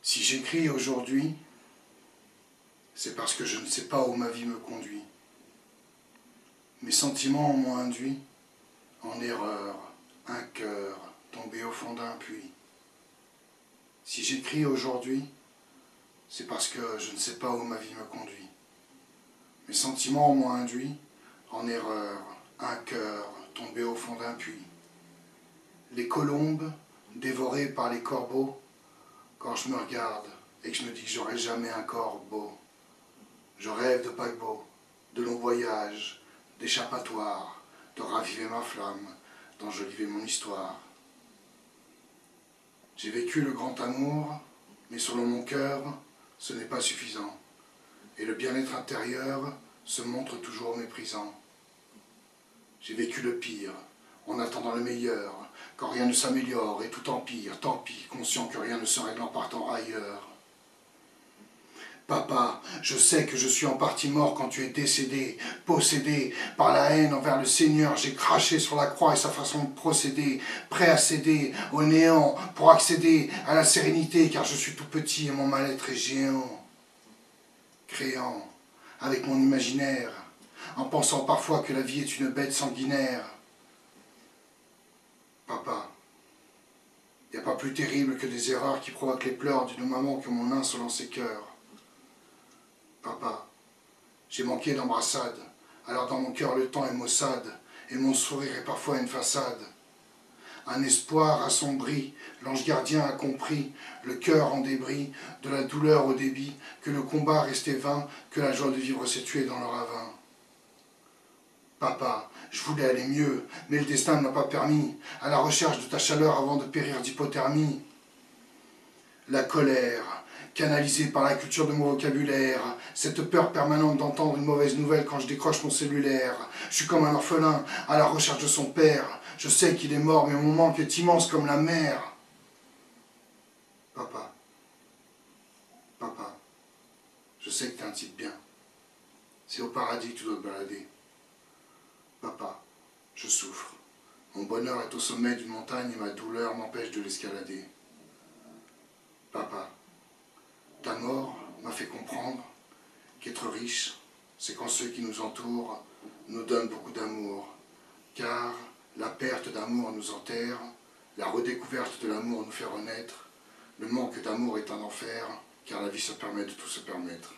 Si j'écris aujourd'hui, c'est parce que je ne sais pas où ma vie me conduit. Mes sentiments m'ont induit en erreur, un cœur tombé au fond d'un puits. Si j'écris aujourd'hui, c'est parce que je ne sais pas où ma vie me conduit. Mes sentiments m'ont induit en erreur, un cœur tombé au fond d'un puits. Les colombes, dévorées par les corbeaux, quand je me regarde et que je me dis que j'aurai jamais un corps beau. Je rêve de paquebots, de longs voyages, d'échappatoires, de raviver ma flamme, d'enjoliver mon histoire. J'ai vécu le grand amour, mais selon mon cœur, ce n'est pas suffisant. Et le bien-être intérieur se montre toujours méprisant. J'ai vécu le pire, en attendant le meilleur, quand rien ne s'améliore et tout empire, tant pis, conscient que rien ne se règle en partant ailleurs. Papa, je sais que je suis en partie mort quand tu es décédé, possédé par la haine envers le Seigneur. J'ai craché sur la croix et sa façon de procéder, prêt à céder au néant pour accéder à la sérénité, car je suis tout petit et mon mal-être est géant. Créant, avec mon imaginaire, en pensant parfois que la vie est une bête sanguinaire. Papa, il n'y a pas plus terrible que des erreurs qui provoquent les pleurs d'une maman que mon insolence écœure. Papa, j'ai manqué d'embrassade, alors dans mon cœur le temps est maussade, et mon sourire est parfois une façade. Un espoir assombri, l'ange gardien a compris, le cœur en débris, de la douleur au débit, que le combat restait vain, que la joie de vivre s'est tuée dans le ravin. Papa, je voulais aller mieux, mais le destin ne m'a pas permis, à la recherche de ta chaleur avant de périr d'hypothermie. La colère, canalisée par la culture de mon vocabulaire, cette peur permanente d'entendre une mauvaise nouvelle quand je décroche mon cellulaire. Je suis comme un orphelin à la recherche de son père. Je sais qu'il est mort, mais mon manque est immense comme la mer. Papa, papa, je sais que t'es un type bien. C'est au paradis que tu dois te balader. Papa, je souffre. Mon bonheur est au sommet d'une montagne et ma douleur m'empêche de l'escalader. Papa, ta mort m'a fait comprendre qu'être riche, c'est quand ceux qui nous entourent nous donnent beaucoup d'amour. Car la perte d'amour nous enterre, la redécouverte de l'amour nous fait renaître. Le manque d'amour est un enfer, car la vie se permet de tout se permettre.